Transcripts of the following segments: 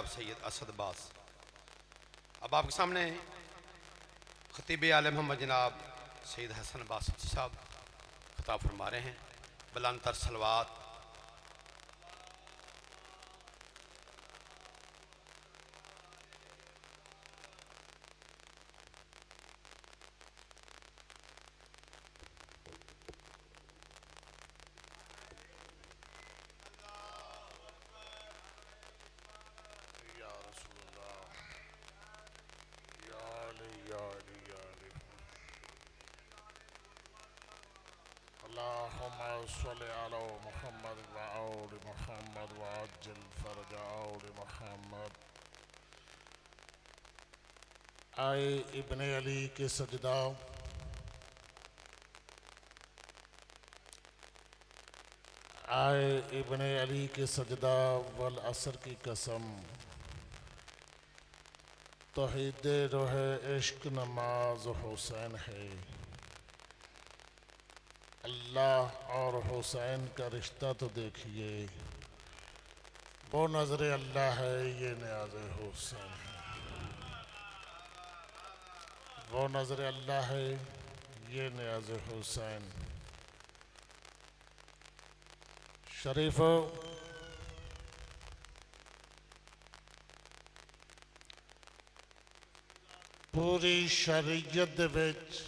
जनाब सैयद असद अब्बास। अब आपके सामने खतीब आले मोहम्मद जनाब सैयद हसन अब्बास साहब खिताब फरमा रहे हैं। बुलंदतर सलवात। अल्लाहुम्मा सल्लि अला मुहम्मद व आलि मुहम्मद व अज्जिल फरज आलि मुहम्मद। आए इब्ने अली के सजदा, आए इब्ने अली के सजदा वल असर की कसम। तौहीद रोहे इश्क नमाज हुसैन है। अल्लाह और हुसैन का रिश्ता तो देखिए, वो नजर अल्लाह है, ये न्याज हुसैन है। वो नजर अल्लाह है, ये न्याज हुसैन। शरीफो, पूरी शरीयत विच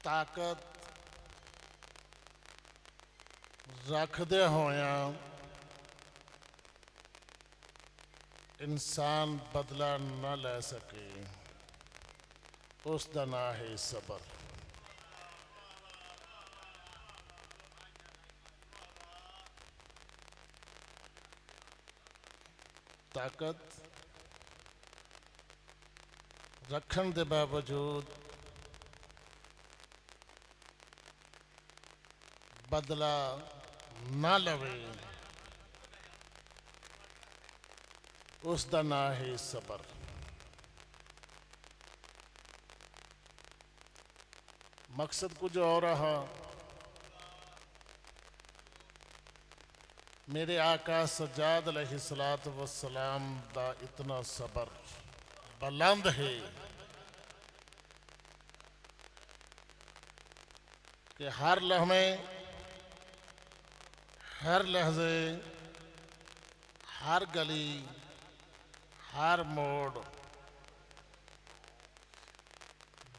ताकत रखदे होया इंसान बदला न ले सके, उसका ना है सबर। ताकत रखने के बावजूद बदला ना लवे, उसका ना है सबर। मकसद कुछ और रहा। मेरे आका सज्जाद अलैहिस्सलातु वस्सलाम दा इतना सबर बुलंद है कि हर लम्हे, हर लहजे, हर गली, हर मोड़,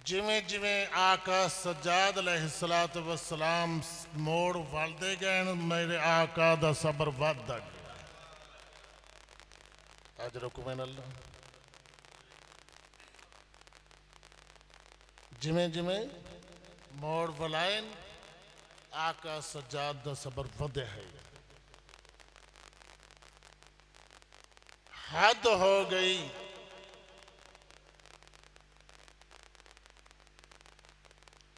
जिमें जिमें आका सज्जाद अलैहिस्सलातु वस्सलाम मोड़ वलदे गए, मेरे आका दा सबर वधदा गया। अजरकुम अल्लाह। जिमें जिमें मोड़ वलाए, आका सज्जाद दा सबर वधे है। हद हो गई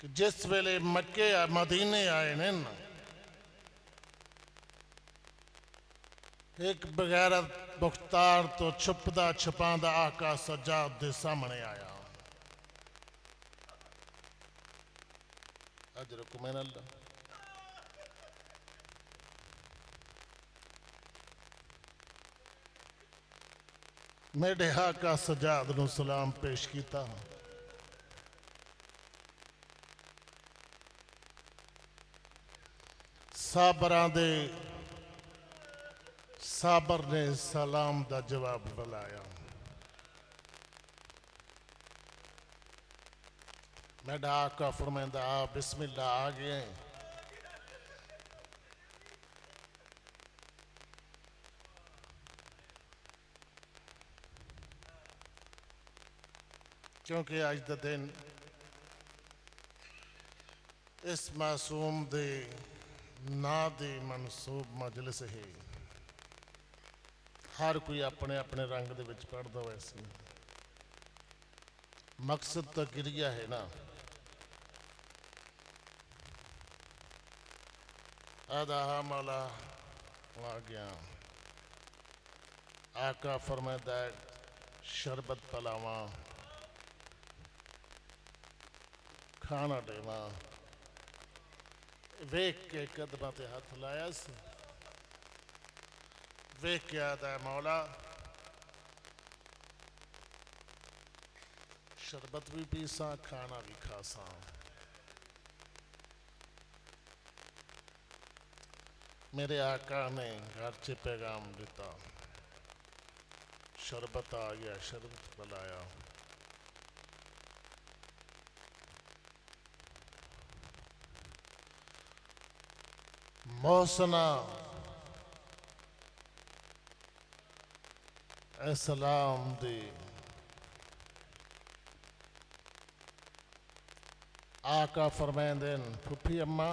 कि जिस वेले मक्के मदीने आए ने ना, एक बगैरत मुख्तार तो छुपदा छुपांदा आका सज्जाद दे सामने आया। अजरकुम अल्लाह। मेरे आका सज्जाद नूं सलाम पेश किया। साबरां दे साबर ने सलाम दा जवाब बुलाया। मेरा आका फरमांदा, आ बिस्मिल्लाह, आ गए। क्योंकि अज दा दिन इस मासूम दे ना दी मनसूब मजलिस है। हर कोई अपने अपने रंग दे विच पढ़दा वैसे, मकसद तो गिरिया है ना। आदा मौला आ गया। आका फरमाता है, शरबत पलावा, खाना देवा। वेख के कदमां ते हाथ लाया सी। वेख के आता है मौला शरबत भी पीसा खाना भी खासा मेरे आका ने घर से पैगाम दिता शरबत आ गया शरबत पिलाया मौसना सलाम दे आका फरमाते फुफी अम्मा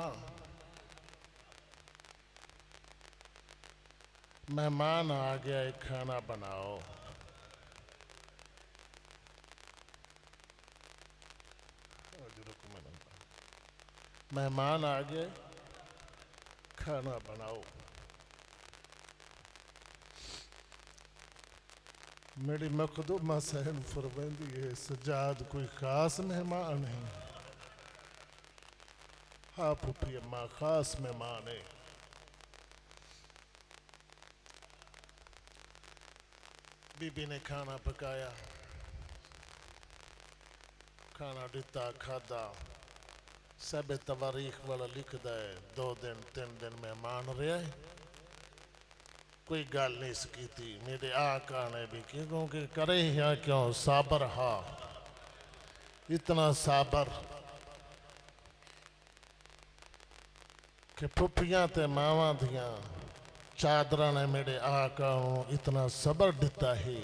मेहमान आ गया एक खाना बनाओ मेहमान आ गए खाना बनाओ मेरी मखदूमा सहन फरमाती है सजाद कोई खास मेहमान है हाँ फूफी अम्मा खास मेहमान है बीबी ने खाना पकाया खाना दिता खादा सब तवारीख वाला लिखता है 2 दिन 3 दिन मेहमान रहे कोई गल नहीं सकी थी मेरे आका ने भी क्योंकि करे या क्यों साबर हा इतना साबर कि फुफियां ते मावां दियां चादर ने मेरे आका इतना सबर दिता है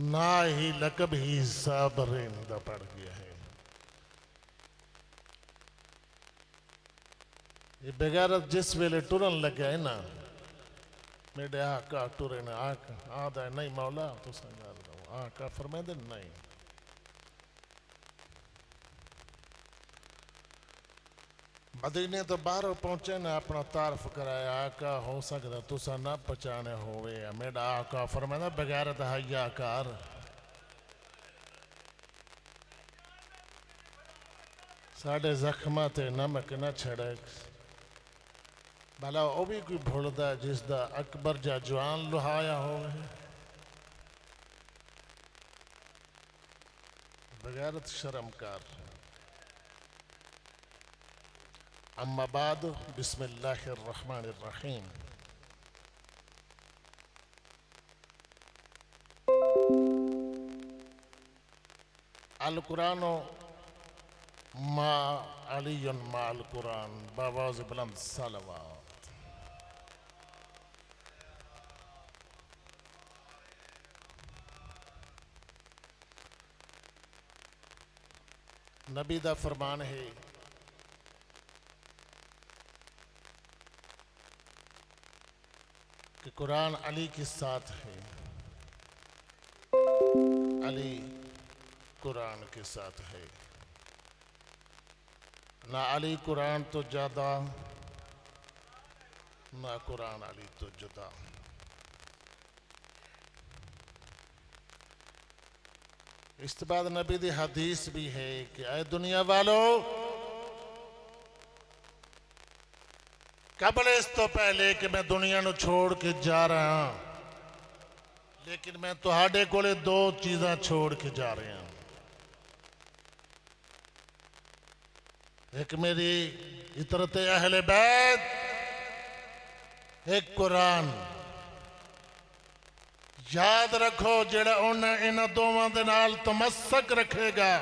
ना ही लकब ही साबरीन दा पड़ गया है ये बेगैरत जिस वेले टुरन लगे है ना मेरे आका टुरे ने आका आदा नहीं मौला तो आका फरमाते नहीं मदीने तो बाहरों पहुंचे ने अपना तारफ कराया आका हो सकता तुसा ना पहचाने होवे मेरा आका फरमाता बेगैरत हया कार साढ़े जख्मा ते नमक न छड़े भला वह भी कोई भुलदा जिसदा अकबर जा जवान लुहाया होवे बेगैरत शर्मकार अम्मा बाद बिस्मिल्लाहिर्रहमानिर्रहीम अल कुरानो मा अलीयुन मा अल कुरान बावाज़ बुलंद सलवात नबी दा फरमान है कि कुरान अली के साथ है अली कुरान के साथ है ना अली कुरान तो ज्यादा ना कुरान अली तो जुदा इस बाद नबी दी हदीस भी है कि ऐ दुनिया वालों कबल इस तो पहले कि मैं दुनिया को छोड़ के जा रहा हूं लेकिन मैं तुहाडे कोले 2 चीज़ां छोड़ के जा रहा हूं एक मेरी इतरत अहले बैत एक कुरान याद रखो जेड़ा उन्हें इन दोवां दे नाल तमस्सक रखेगा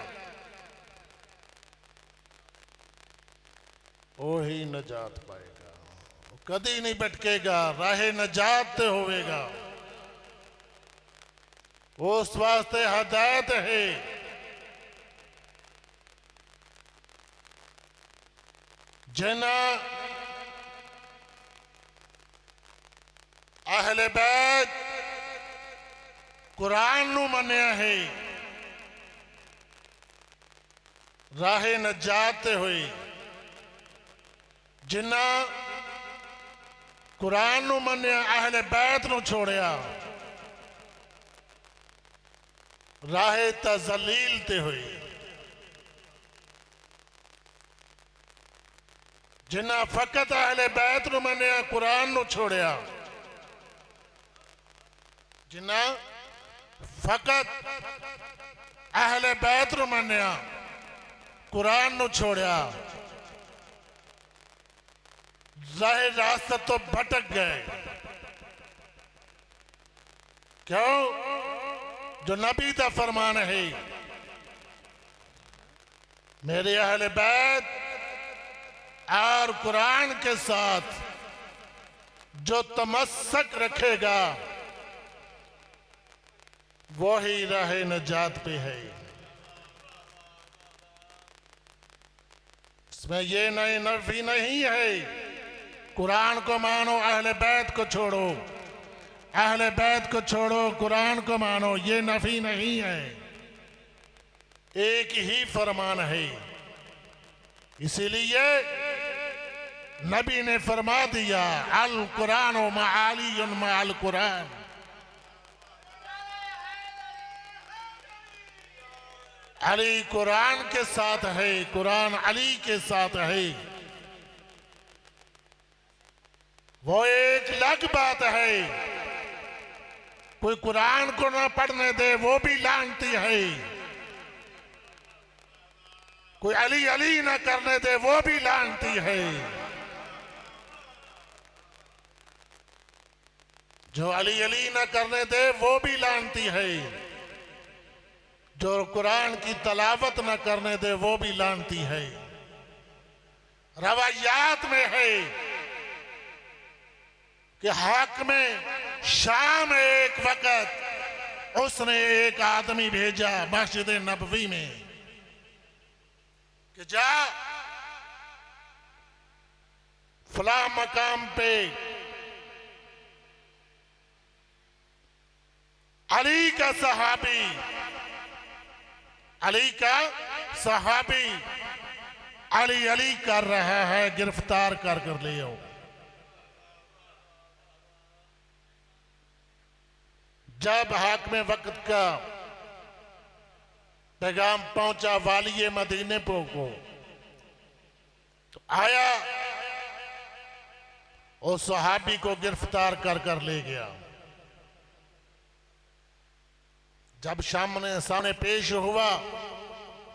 वही नजात पाएगा कदी नहीं भटकेगा राहे नजात होवेगा उस वास्ते हदायत है जिन्ना अहले बैत कुरान नू मन्या है राहे नजात हुई जिन्ना कुरान नू मन्या अहले बैत नू छोड़िया राहे तजलील ते हुई जिन्ना फकत अहले बैत नू मन्या कुरान नु छोड़िया, जिन्ना फकत अहले बैत नु मन्निया, कुरान नु छोड़िया, राह रास्ते तो भटक गए। क्यों? जो नबी का फरमान है, मेरे अहले बैत और कुरान के साथ जो तमस्सक रखेगा वही राह नजात पे है। इसमें ये नई नफी नहीं है कुरान को मानो अहले बैत को छोड़ो, अहले बैत को छोड़ो कुरान को मानो, ये नफी नहीं है, एक ही फरमान है। इसीलिए नबी ने फरमा दिया, अल कुरान मआलियुन मअल कुरान, अली कुरान के साथ है, कुरान अली के साथ है। वो एक अलग बात है, कोई कुरान को ना पढ़ने दे वो भी लानती है, कोई अली अली ना करने दे वो भी लानती है। जो अली अली ना करने दे वो भी लानती है, जो कुरान की तलावत ना करने दे वो भी लानती है। रवायात में है कि हाकिम शाम एक वक्त उसने एक आदमी भेजा मस्जिद नबवी में कि जा फला मकाम पे अली का सहाबी, अली का सहाबी अली अली कर रहा है, गिरफ्तार कर ले आओ। जब हाकिम वक्त का पैगाम पहुंचा वाली मदीने को तो आया, उस सहाबी को गिरफ्तार कर ले गया। जब सामने पेश हुआ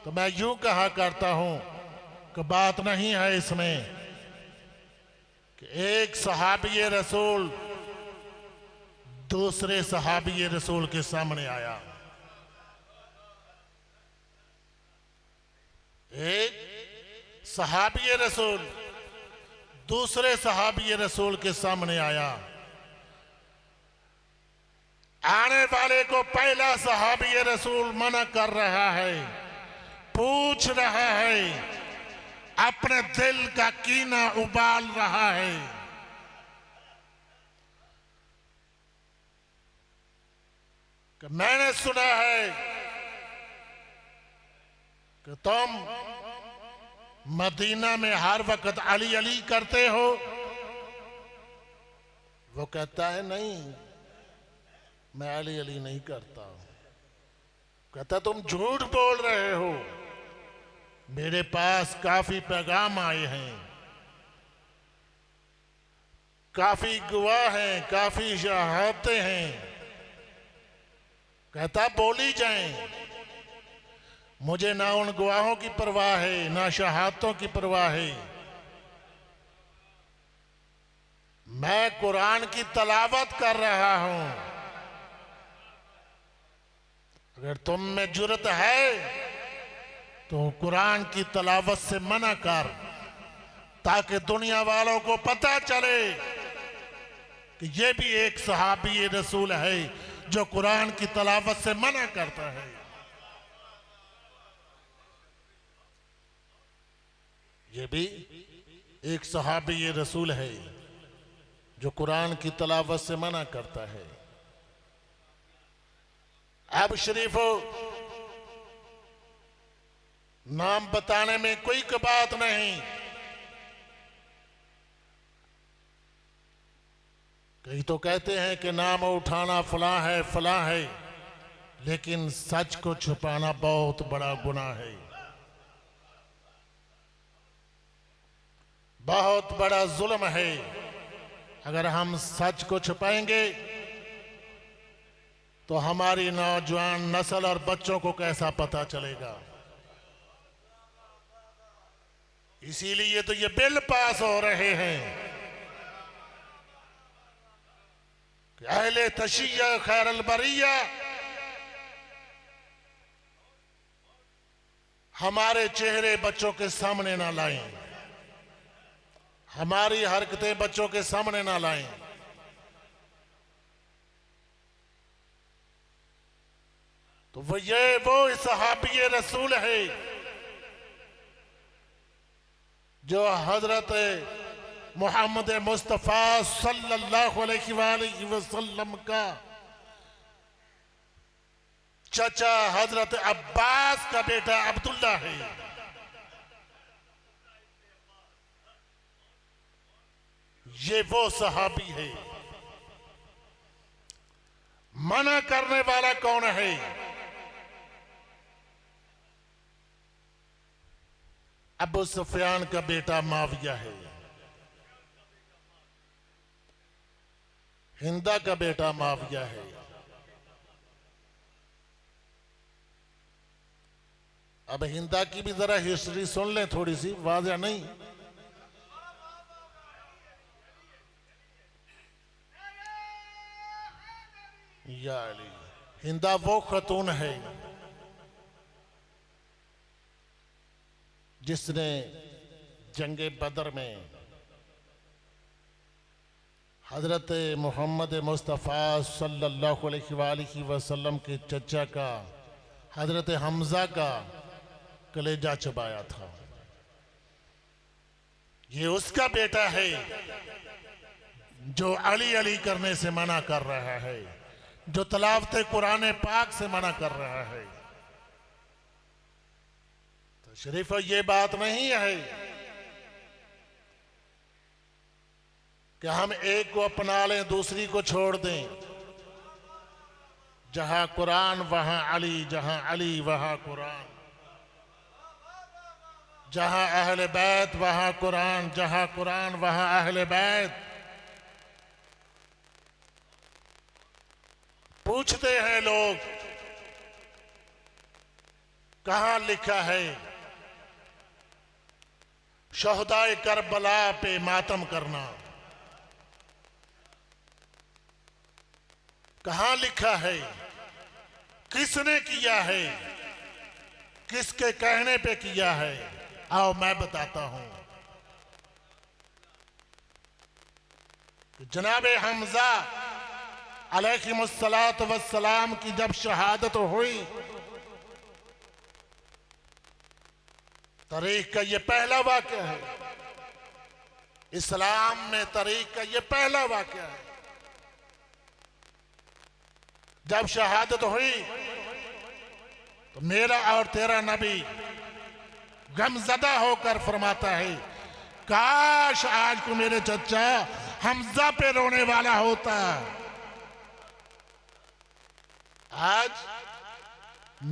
तो मैं यूं कहा करता हूं कि बात नहीं है इसमें कि एक सहाबी रसूल दूसरे सहाबी रसूल के सामने आया, एक सहाबी रसूल दूसरे सहाबी रसूल के सामने आया। आने वाले को पहला सहाबी रसूल मना कर रहा है, पूछ रहा है, अपने दिल का कीना उबाल रहा है कि मैंने सुना है कि तुम मदीना में हर वक्त अली अली करते हो। वो कहता है नहीं, मैं अली अली नहीं करता। कहता तुम झूठ बोल रहे हो, मेरे पास काफी पैगाम आए हैं, काफी गवाह हैं, काफी शहादतें हैं। कहता बोली जाएं, मुझे ना उन गवाहों की परवाह है ना शहादतों की परवाह है, मैं कुरान की तलावत कर रहा हूं। अगर तुम में जुर्रत है तो कुरान की तलावत से मना कर, ताकि दुनिया वालों को पता चले कि ये भी एक सहाबी रसूल है जो कुरान की तलावत से मना करता है। ये भी एक सहाबी रसूल है जो कुरान की तलावत से मना करता है। अब शरीफो, नाम बताने में कोई बात नहीं, कई तो कहते हैं कि नाम उठाना फलां है, लेकिन सच को छुपाना बहुत बड़ा गुनाह है, बहुत बड़ा जुल्म है। अगर हम सच को छुपाएंगे तो हमारी नौजवान नस्ल और बच्चों को कैसा पता चलेगा। इसीलिए तो ये बिल पास हो रहे हैं कि अहले तशिया खैरल बरिया हमारे चेहरे बच्चों के सामने ना लाएं, हमारी हरकतें बच्चों के सामने ना लाएं। तो वो सहाबी रसूल है जो हजरत मोहम्मद मुस्तफ़ा सल्लल्लाहु अलैहि वसल्लम का चाचा हजरत अब्बास का बेटा अब्दुल्ला है। ये वो सहाबी है। मना करने वाला कौन है? अबू सुफियान का बेटा माविया है, हिंदा का बेटा माविया है। अब हिंदा की भी जरा हिस्ट्री सुन लें, थोड़ी सी वाज़ेह नहीं। या अली, हिंदा वो खतून है जिसने जंगे बदर में हजरत मोहम्मद मुस्तफ़ा सल्लल्लाहु अलैहि वसल्लम के चचा का हजरत हमजा का कलेजा चबाया था। ये उसका बेटा है जो अली अली करने से मना कर रहा है, जो तलावत कुरान पाक से मना कर रहा है। तो शरीफ ये बात नहीं है कि हम एक को अपना लें दूसरी को छोड़ दें। जहां कुरान वहां अली, जहां अली वहां कुरान, जहां अहले बैत वहां कुरान, जहां कुरान वहां अहले बैत। पूछते हैं लोग कहां लिखा है शहदाए करबला पे मातम करना, कहां लिखा है, किसने किया है, किसके कहने पे किया है? आओ मैं बताता हूं। जनाबे हमजा अलैहिमुस्सलातु वस्सलाम की जब शहादत हुई, तारीख का ये पहला वाक़या है। इस्लाम में तारीख का ये पहला वाक़या है। जब शहादत हुई तो मेरा और तेरा नबी गमज़दा होकर फरमाता है, काश आज को मेरे चचा हमजा पे रोने वाला होता। आज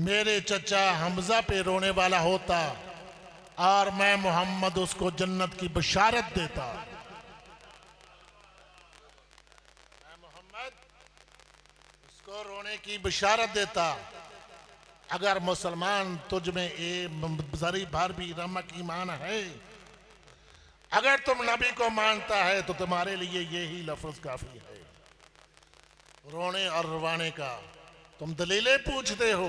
मेरे चचा हमजा पे रोने वाला होता और मैं मोहम्मद उसको जन्नत की बशारत देता। मैं मोहम्मद उसको रोने की बशारत देता। अगर मुसलमान तुझ में जरी भर भी नमक ईमान है, अगर तुम नबी को मानता है तो तुम्हारे लिए यही लफ्ज काफी है। रोने और रवाने का तुम दलीलें पूछते हो।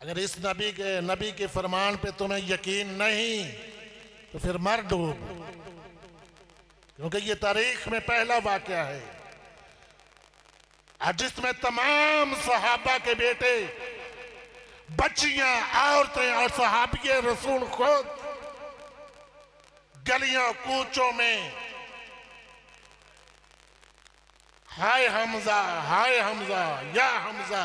अगर इस नबी के फरमान पे तुम्हें यकीन नहीं तो फिर मर डूब, क्योंकि ये तारीख में पहला वाक़या है जिसमें तमाम सहाबा के बेटे, बच्चियां, औरतें और सहाबी रसूल खुद गलियों कूचों में हाय हमजा, हाय हमजा, या हमजा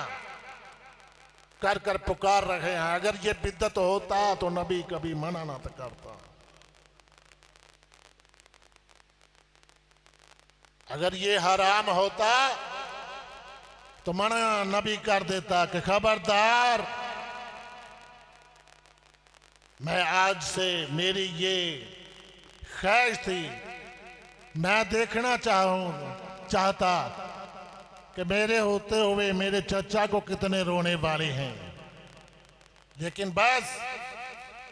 कर कर पुकार रहे हैं। अगर ये बिद्दत होता तो नबी कभी मना ना करता। अगर ये हराम होता तो मना नबी कर देता कि खबरदार, मैं आज से, मेरी ये ख्वाहिश थी मैं देखना चाहता कि मेरे होते हुए मेरे चचा को कितने रोने वाले हैं, लेकिन बस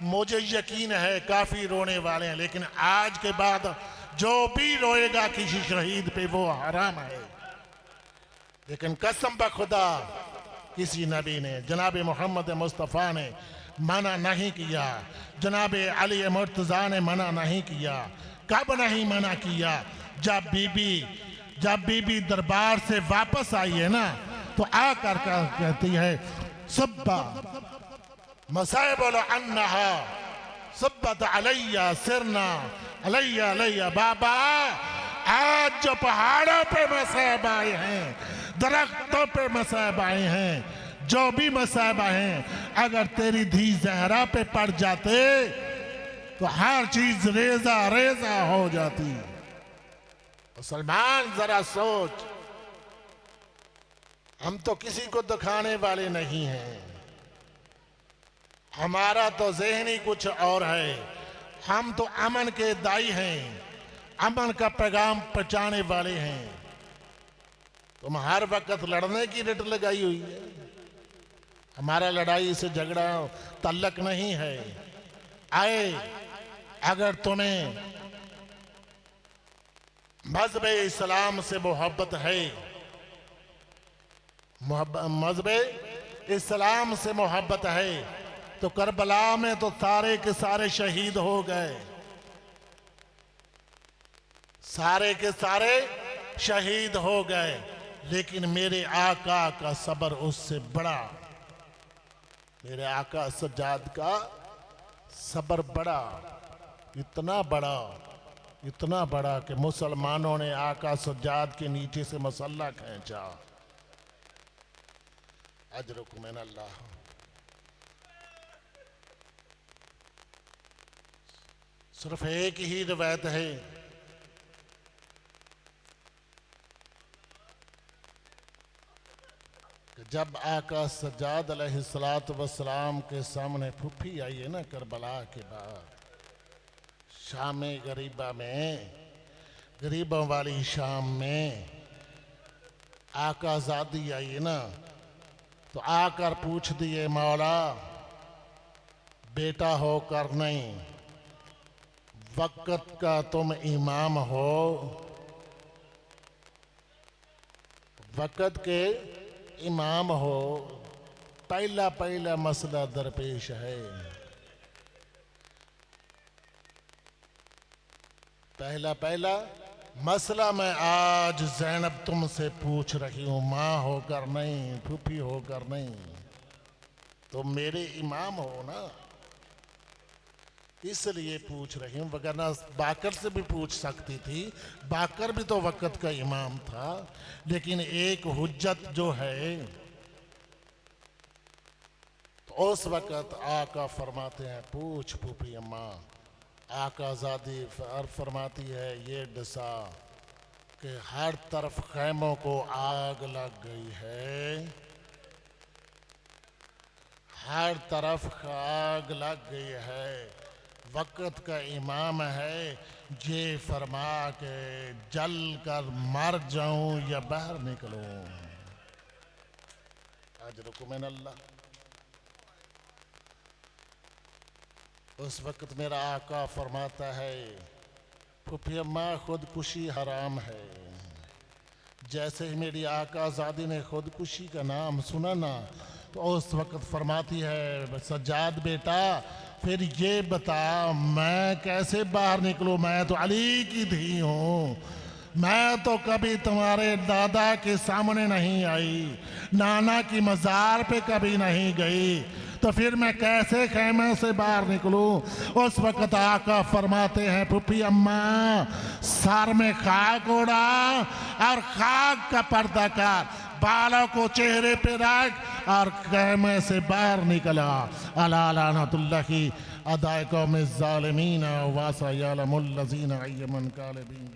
मुझे यकीन है काफी रोने वाले हैं। लेकिन आज के बाद जो भी रोएगा किसी शहीद पे वो हराम है। लेकिन कसम बखुदा किसी नबी ने, जनाब मोहम्मद मुस्तफ़ा ने मना नहीं किया, जनाब अली मुर्तज़ा ने मना नहीं किया। कब नहीं मना किया? जब बीबी दरबार से वापस आई है ना, तो आकर कहती है सब्बा मसाइबुल अन्नहा सब्बत अलैया सिरना अलैया अलैया। बाबा आज जो पहाड़ों पे मसाइब आए हैं, दरख्तों पे मसाइब आए हैं, जो भी मसाइब हैं, अगर तेरी धी जहरा पे पड़ जाते तो हर चीज रेजा रेजा हो जाती। मुसलमान जरा सोच, हम तो किसी को दिखाने वाले नहीं हैं, हमारा तो ज़हनी कुछ और है। हम तो अमन के दाई हैं, अमन का पैगाम पहुंचाने वाले हैं। तुम हर वक्त लड़ने की रट लगाई हुई है। हमारा लड़ाई से झगड़ा तल्लक नहीं है। आए, अगर तुम्हें मज़हब इस्लाम से मोहब्बत है, मज़हब इस्लाम से मोहब्बत है, तो करबला में तो सारे के सारे शहीद हो गए, सारे के सारे शहीद हो गए। लेकिन मेरे आका का सब्र उससे बड़ा, मेरे आका सज्जाद का सब्र बड़ा, इतना बड़ा कि मुसलमानों ने आका सज्जाद के नीचे से मसल्ला खींचा। अजरुकुम मिनल्लाह। सिर्फ एक ही रिवायत है, कि जब आका सज्जाद अलैहिस्सलातु वस्सलाम के सामने फूफी आई है ना, करबला के बाद, शाम गरीबा में, गरीबों वाली शाम में आकाज़ादी आई है ना, तो आकर पूछ दिए मौला बेटा होकर नहीं, वक़्त का तुम इमाम हो, वक़्त के इमाम हो, पहला मसला दरपेश है। पहला मसला मैं आज ज़ैनब तुमसे पूछ रही हूं, माँ होकर नहीं, फूफी होकर नहीं, तुम मेरे इमाम हो ना, इसलिए पूछ रही हूं। वगरना बाकर से भी पूछ सकती थी, बाकर भी तो वक़्त का इमाम था। लेकिन एक हुज्जत जो है, तो उस वक़्त आका फरमाते हैं पूछ फूफी अम्मा। आकाज़ादी फरमाती है ये डसा कि हर तरफ खैमों को आग लग गई है, हर तरफ आग लग गई है, वक़्त का इमाम है, ये फरमा के जल कर मर जाऊं या बाहर निकलूं। अजरुकुम मिनल्लाह। उस वक़्त मेरा आका फरमाता है फूफी अम्मा खुदकुशी हराम है। जैसे ही मेरी आकाज़ादी ने खुदकुशी का नाम सुना ना, तो उस वक़्त फरमाती है सज्जाद बेटा फिर ये बता मैं कैसे बाहर निकलूं, मैं तो अली की धी हूँ, मैं तो कभी तुम्हारे दादा के सामने नहीं आई, नाना की मज़ार पे कभी नहीं गई, तो फिर मैं कैसे खैमे से बाहर निकलूं। उस वक़्त आका फरमाते हैं फूफी अम्मा सर में खाक उड़ा और खाक का पर्दा कर, बालों को चेहरे पे रख और खैमे से बाहर निकला। अला लानतुल्लाहि अदाए कौम ज़ालिमीन वासा यालमुल लज़ीना अय्यमन कालिबीन।